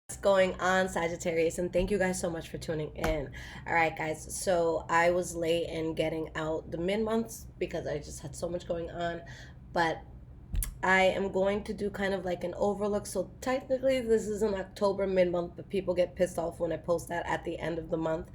What's going on, Sagittarius? And thank you guys so much for tuning in. All right, guys. So I was late in getting out the mid months because I just had so much going on, but I am going to do kind of like an overlook. So technically, this is an October mid month, but people get pissed off when I post that at the end of the month.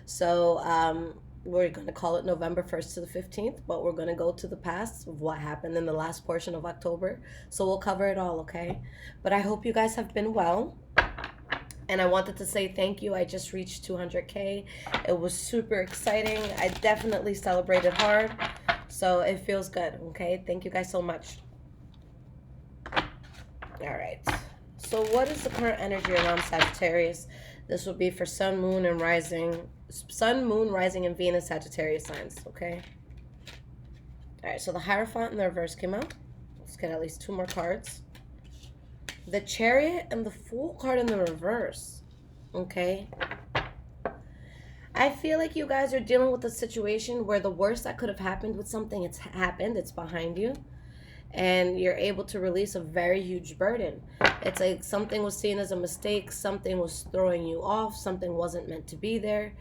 So we're going to call it November 1st to the 15th, but we're going to go to the past of what happened in the last portion of October. So we'll cover it all, okay? But I hope you guys have been well. And I wanted to say thank you. I just reached 200K. It was super exciting. I definitely celebrated hard. So it feels good, okay? Thank you guys so much. All right. So what is the current energy around Sagittarius? This will be for Sun, Moon, and Rising. Sun, Moon, Rising, and Venus Sagittarius signs, okay? All right, so the Hierophant in the reverse came out. Let's get at least two more cards. The Chariot and the Fool card in the reverse, okay? I feel like you guys are dealing with a situation where the worst that could have happened with something, it's happened, it's behind you, and you're able to release a very huge burden. It's like something was seen as a mistake, something was throwing you off, something wasn't meant to be there.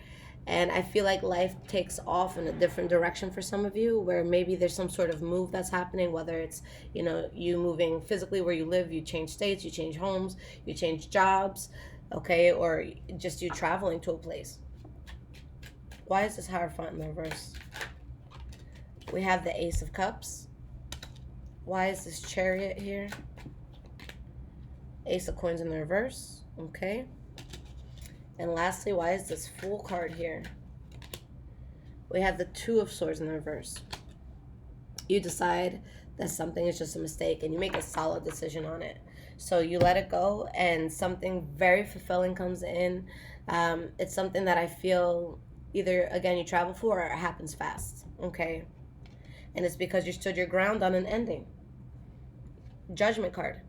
And I feel like life takes off in a different direction for some of you, where maybe there's some sort of move that's happening, whether it's, you moving physically where you live, you change states, you change homes, you change jobs, okay, or just you traveling to a place. Why is this Hierophant in the reverse? We have the Ace of Cups. Why is this Chariot here? Ace of Coins in the reverse, okay. And lastly, why is this Fool card here? We have the Two of Swords in the reverse. You decide that something is just a mistake and you make a solid decision on it. So you let it go and something very fulfilling comes in. It's something that I feel either, again, you travel for or it happens fast, okay? And it's because you stood your ground on an ending. Judgment card.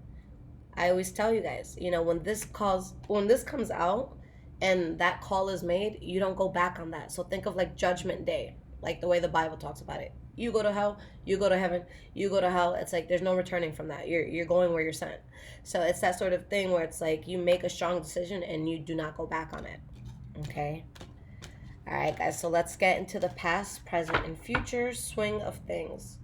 I always tell you guys, when this comes out, and that call is made, you don't go back on that. So think of like Judgment Day, like the way the Bible talks about it. You go to hell, you go to heaven, you go to hell. It's like there's no returning from that. You're going where you're sent. So it's that sort of thing where it's like you make a strong decision and you do not go back on it. Okay? All right, guys. So let's get into the past, present, and future swing of things.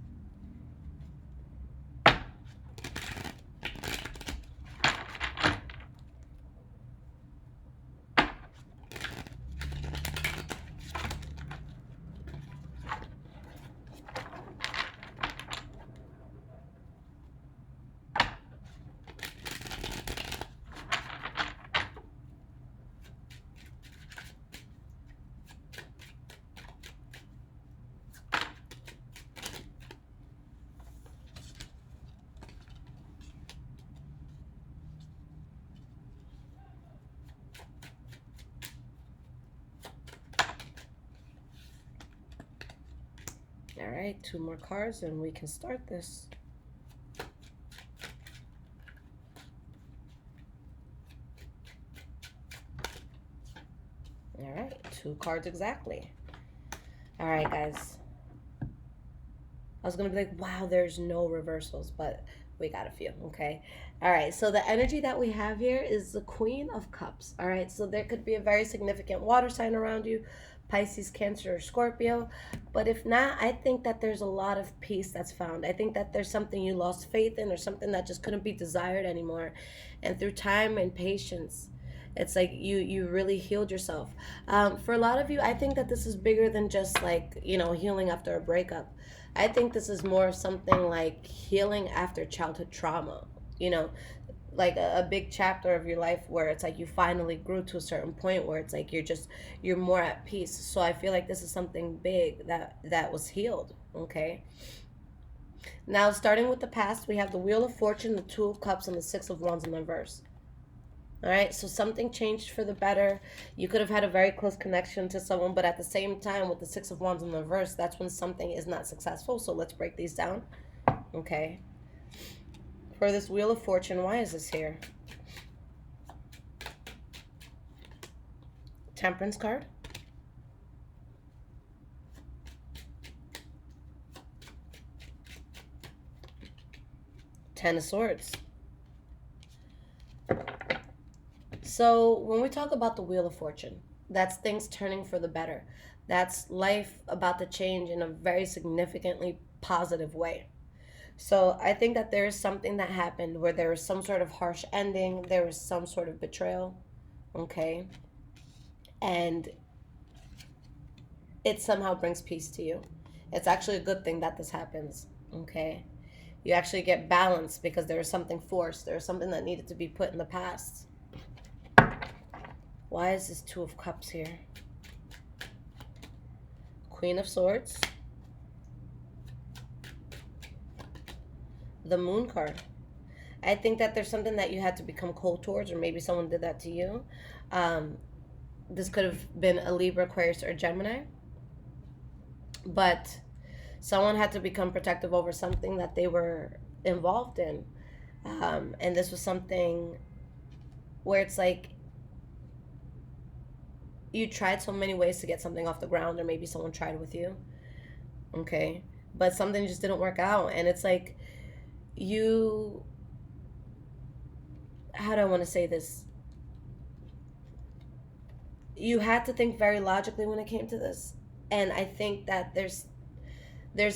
All right, two more cards and we can start this. All right, two cards exactly. All right, guys. I was going to be like, wow, there's no reversals, but we got a few, okay? All right, so the energy that we have here is the Queen of Cups, all right? So there could be a very significant water sign around you, Pisces, Cancer, or Scorpio. But if not, I think that there's a lot of peace that's found. I think that there's something you lost faith in or something that just couldn't be desired anymore. And through time and patience, it's like you really healed yourself. For a lot of you, I think that this is bigger than just like, healing after a breakup. I think this is more of something like healing after childhood trauma, you know, like a big chapter of your life where it's like you finally grew to a certain point where it's like you're more at peace. So I feel like this is something big that was healed, okay? Now, starting with the past, we have the Wheel of Fortune, the Two of Cups, and the Six of Wands in the verse. All right, so something changed for the better. You could have had a very close connection to someone, but at the same time, with the Six of Wands in the reverse, that's when something is not successful. So let's break these down. Okay. For this Wheel of Fortune, why is this here? Temperance card. Ten of Swords. So when we talk about the Wheel of Fortune, that's things turning for the better. That's life about to change in a very significantly positive way. So I think that there is something that happened where there was some sort of harsh ending, there was some sort of betrayal, okay? And it somehow brings peace to you. It's actually a good thing that this happens, okay? You actually get balance because there was something forced, there was something that needed to be put in the past. Why is this Two of Cups here? Queen of Swords. The Moon card. I think that there's something that you had to become cold towards, or maybe someone did that to you. This could have been a Libra, Aquarius, or Gemini. But someone had to become protective over something that they were involved in. And this was something where it's like you tried so many ways to get something off the ground, or maybe someone tried with you, okay? But something just didn't work out. And it's like you, how do I want to say this? You had to think very logically when it came to this. And I think that there's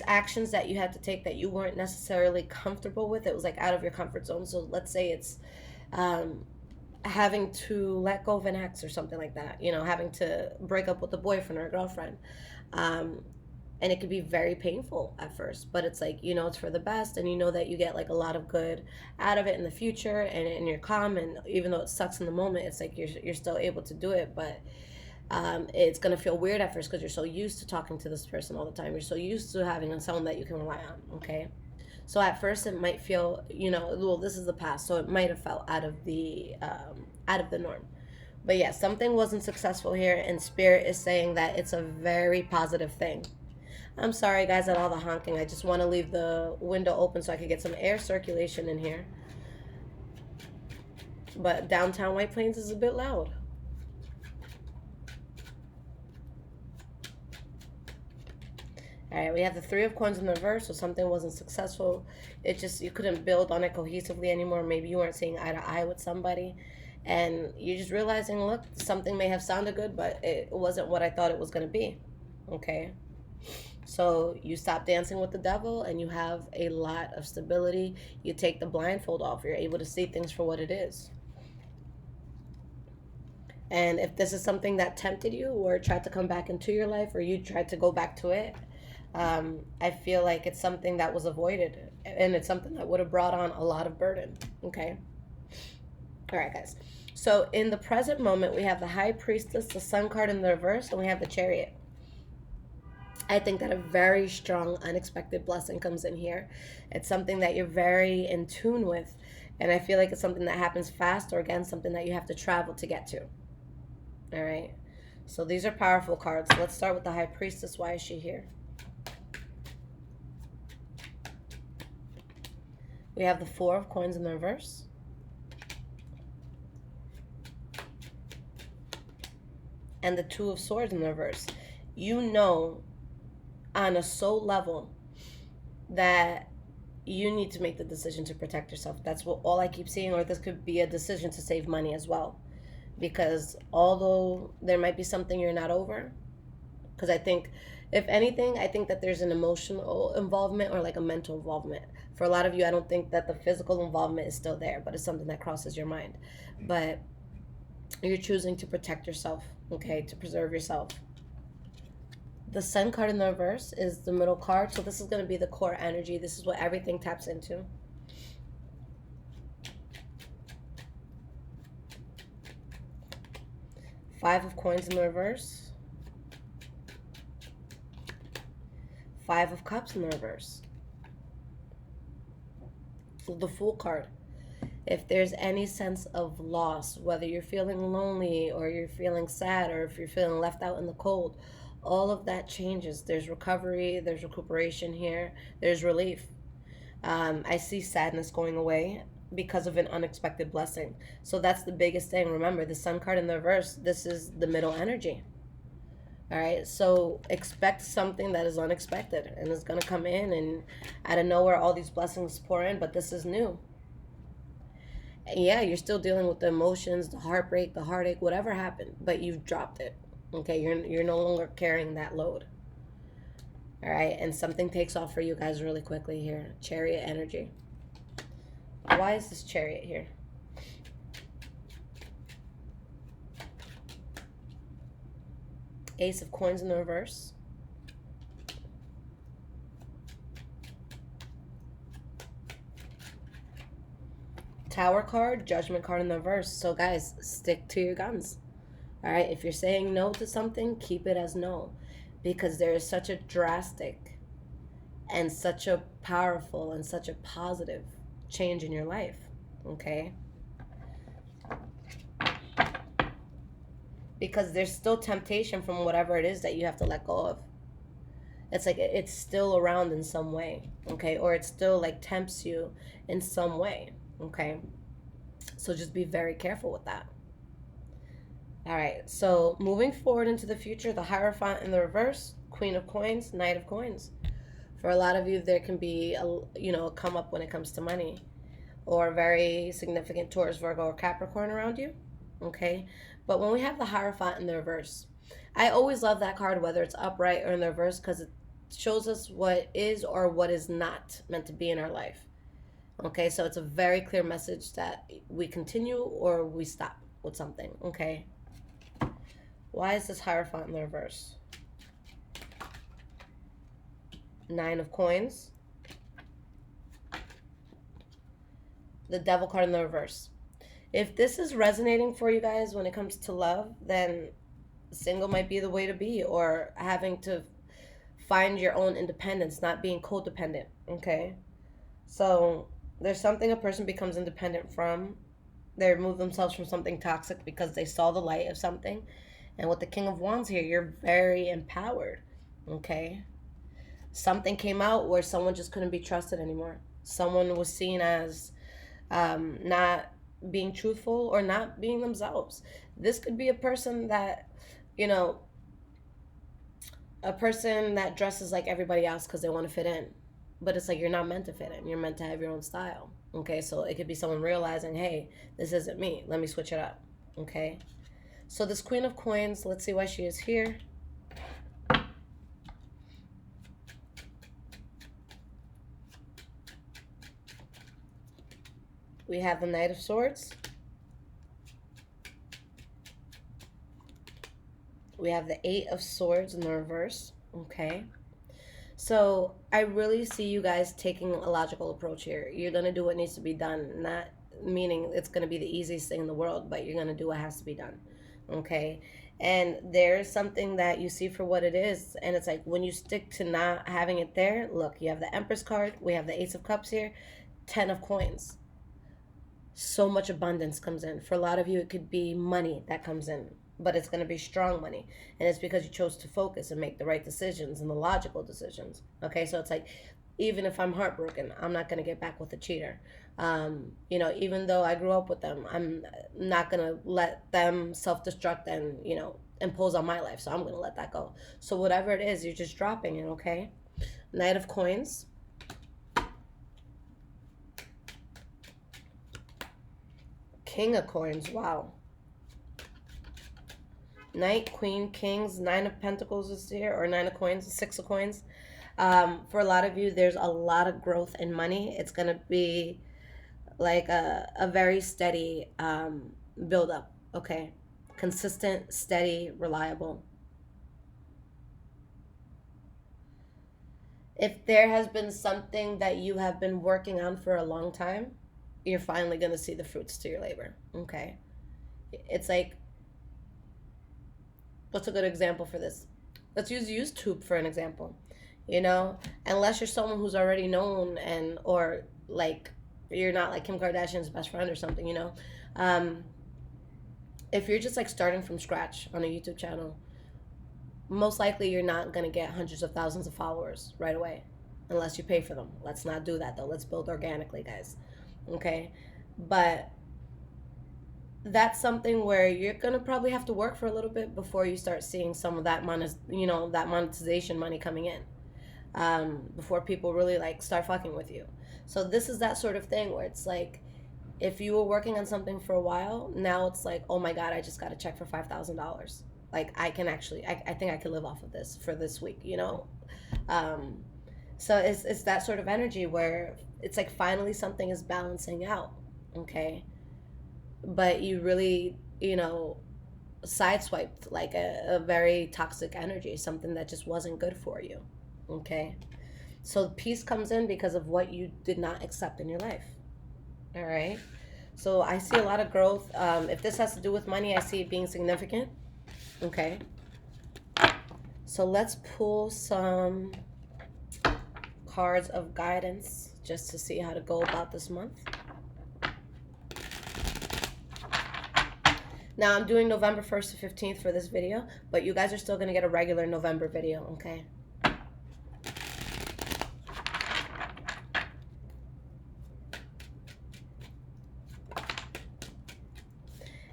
actions that you had to take that you weren't necessarily comfortable with. It was like out of your comfort zone. So let's say it's having to let go of an ex or something like that, you know, having to break up with a boyfriend or a girlfriend. And it could be very painful at first, but it's like, you know, it's for the best, and you know that you get like a lot of good out of it in the future, and you're calm, and even though it sucks in the moment, it's like you're still able to do it. But it's going to feel weird at first because you're so used to talking to this person all the time. You're so used to having someone that you can rely on, okay? So at first it might feel, you know, well, this is the past, so it might have felt out of the norm. But yeah, something wasn't successful here, and Spirit is saying that it's a very positive thing. I'm sorry, guys, at all the honking. I just want to leave the window open so I can get some air circulation in here. But downtown White Plains is a bit loud. All right, we have the Three of Coins in the reverse, so something wasn't successful. It just, you couldn't build on it cohesively anymore. Maybe you weren't seeing eye to eye with somebody, and you're just realizing, look, something may have sounded good, but it wasn't what I thought it was going to be, okay? So you stop dancing with the devil, and you have a lot of stability. You take the blindfold off. You're able to see things for what it is. And if this is something that tempted you or tried to come back into your life, or you tried to go back to it, I feel like it's something that was avoided, and it's something that would have brought on a lot of burden, okay? All right, guys. So in the present moment, we have the High Priestess, the Sun card in the reverse, and we have the Chariot. I think that a very strong unexpected blessing comes in here. It's something that you're very in tune with, and I feel like it's something that happens fast, or again, something that you have to travel to get to. All right, so these are powerful cards. Let's start with the High Priestess. Why is she here? We have the Four of Coins in the reverse. And the Two of Swords in the reverse. You know on a soul level that you need to make the decision to protect yourself. That's what all I keep seeing. Or this could be a decision to save money as well. Because although there might be something you're not over, because I think, if anything, I think that there's an emotional involvement or like a mental involvement. For a lot of you, I don't think that the physical involvement is still there, but it's something that crosses your mind. But you're choosing to protect yourself, okay, to preserve yourself. The Sun card in the reverse is the middle card, so this is going to be the core energy. This is what everything taps into. Five of Coins in the reverse. Five of Cups in the reverse. The Fool card. If there's any sense of loss, whether you're feeling lonely or you're feeling sad, or if you're feeling left out in the cold, all of that changes. There's recovery, there's recuperation here, there's relief. I see sadness going away because of an unexpected blessing. So that's the biggest thing. Remember, the Sun card in the reverse, this is the middle energy. All right, so expect something that is unexpected, and it's going to come in, and out of nowhere all these blessings pour in, but this is new. Yeah, you're still dealing with the emotions, the heartbreak, the heartache, whatever happened, but you've dropped it. Okay, you're no longer carrying that load. All right, and something takes off for you guys really quickly here. Chariot energy. Why is this Chariot here? Ace of Coins in the reverse. Tower card, Judgment card in the reverse. So guys, stick to your guns. All right, if you're saying no to something, keep it as no, because there is such a drastic and such a powerful and such a positive change in your life. Okay, because there's still temptation from whatever it is that you have to let go of. It's like it's still around in some way. Okay, or it still like tempts you in some way. Okay, so just be very careful with that. All right, so moving forward into the future, the Hierophant in the reverse, Queen of Coins, Knight of Coins. For a lot of you, there can be a come up when it comes to money, or very significant Taurus, Virgo, or Capricorn around you. Okay, but when we have the Hierophant in the reverse, I always love that card, whether it's upright or in the reverse, because it shows us what is or what is not meant to be in our life. Okay, so it's a very clear message that we continue or we stop with something. Okay, why is this Hierophant in the reverse? Nine of Coins. The Devil card in the reverse. If this is resonating for you guys when it comes to love, then single might be the way to be, or having to find your own independence, not being codependent. Okay, so there's something a person becomes independent from. They remove themselves from something toxic because they saw the light of something. And with the King of Wands here, you're very empowered. Okay, something came out where someone just couldn't be trusted anymore. Someone was seen as not being truthful or not being themselves. This could be a person that, you know, a person that dresses like everybody else because they want to fit in. But it's like you're not meant to fit in. You're meant to have your own style. Okay, so it could be someone realizing, hey, this isn't me. Let me switch it up. Okay, so this Queen of Coins, let's see why she is here. We have the Knight of Swords. We have the Eight of Swords in the reverse. Okay. So I really see you guys taking a logical approach here. You're going to do what needs to be done. Not meaning it's going to be the easiest thing in the world, but you're going to do what has to be done. Okay. And there's something that you see for what it is. And it's like when you stick to not having it there, look, you have the Empress card. We have the Ace of Cups here. 10 of Coins. So much abundance comes in. For a lot of you, it could be money that comes in, but it's going to be strong money. And it's because you chose to focus and make the right decisions and the logical decisions. Okay, so it's like, even if I'm heartbroken, I'm not going to get back with a cheater. Even though I grew up with them, I'm not going to let them self-destruct and, impose on my life. So I'm going to let that go. So whatever it is, you're just dropping it, okay? Knight of Coins. King of Coins, wow. Knight, Queen, Kings, Nine of Pentacles is here, or Nine of Coins, Six of Coins. For a lot of you, there's a lot of growth in money. It's going to be like a very steady build up, okay? Consistent, steady, reliable. If there has been something that you have been working on for a long time, you're finally going to see the fruits to your labor, okay? It's like, what's a good example for this? Let's use YouTube for an example. Unless you're someone who's already known or like you're not like Kim Kardashian's best friend or something, if you're just like starting from scratch on a YouTube channel, most likely you're not going to get hundreds of thousands of followers right away unless you pay for them. Let's not do that though. Let's build organically, guys. Okay, but that's something where you're gonna probably have to work for a little bit before you start seeing some of that that monetization money coming in, before people really like start fucking with you. So this is that sort of thing where it's like If you were working on something for a while, now it's like, oh my God, I just got a check for $5,000. Like I can actually, I think I could live off of this for this week, you know? Um, so it's that sort of energy where it's like finally something is balancing out, okay? But you really, sideswiped like a very toxic energy, something that just wasn't good for you, okay? So peace comes in because of what you did not accept in your life. All right. So I see a lot of growth. If this has to do with money, I see it being significant. Okay. So let's pull some cards of guidance just to see how to go about this month. Now I'm doing November 1st to 15th for this video, but you guys are still going to get a regular November video, okay?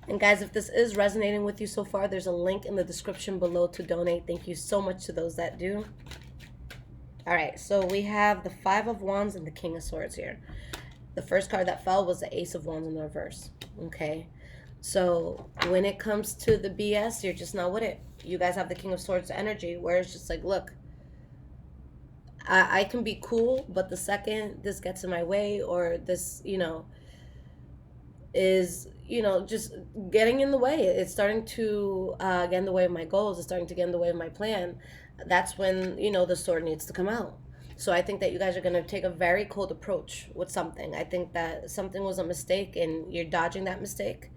And guys, if this is resonating with you so far, there's a link in the description below to donate. Thank you so much to those that do. All right, so we have the Five of Wands and the King of Swords here. The first card that fell was the Ace of Wands in the reverse, okay? So when it comes to the BS, you're just not with it. You guys have the King of Swords energy where it's just like, look, I can be cool, but the second this gets in my way or this, is just getting in the way, it's starting to get in the way of my goals, it's starting to get in the way of my plan, that's when the sword needs to come out. So I think that you guys are going to take a very cold approach with something. I think that something was a mistake and you're dodging that mistake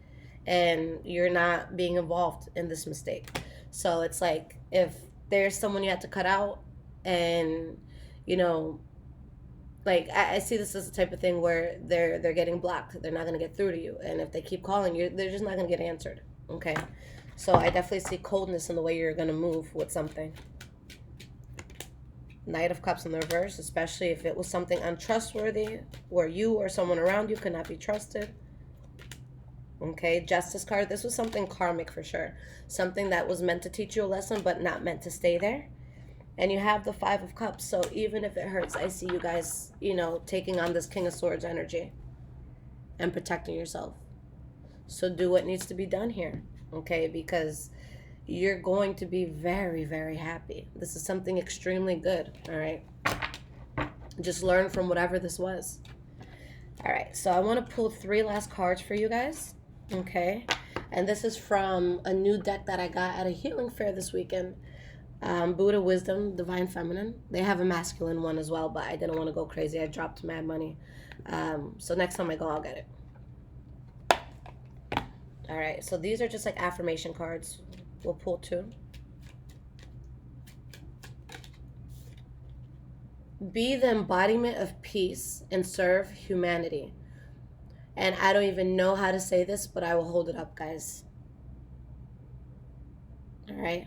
and you're not being involved in this mistake. So it's like if there's someone you have to cut out and like I see this as the type of thing where they're getting blocked. They're not gonna get through to you, and if they keep calling you, they're just not gonna get answered. Okay, so I definitely see coldness in the way you're gonna move with something. Knight of Cups in the reverse, especially if it was something untrustworthy, where you or someone around you could not be trusted. Okay, Justice card. This was something karmic for sure, something that was meant to teach you a lesson, but not meant to stay there. And you have the Five of Cups. So even if it hurts, I see you guys, taking on this King of Swords energy and protecting yourself. So do what needs to be done here, okay? Because you're going to be very, very happy. This is something extremely good, all right? Just learn from whatever this was. All right, so I want to pull 3 last cards for you guys, okay? And this is from a new deck that I got at a healing fair this weekend. Buddha Wisdom, Divine Feminine. They have a masculine one as well, but I didn't want to go crazy. I dropped mad money. So next time I go, I'll get it. All right, so these are just like affirmation cards. We'll pull 2. Be the embodiment of peace and serve humanity. And I don't even know how to say this, but I will hold it up, guys. All right.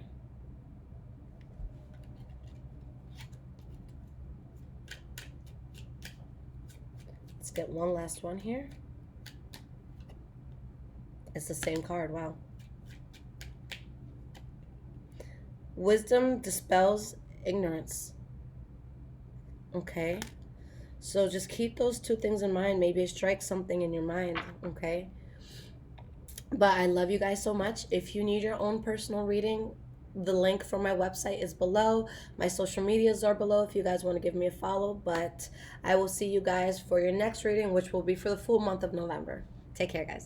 Get one last one here. It's the same card. Wow. Wisdom dispels ignorance. Okay. So just keep those 2 things in mind. Maybe it strikes something in your mind. Okay. But I love you guys so much. If you need your own personal reading, the link for my website is below. My social medias are below if you guys want to give me a follow. But I will see you guys for your next reading, which will be for the full month of November. Take care, guys.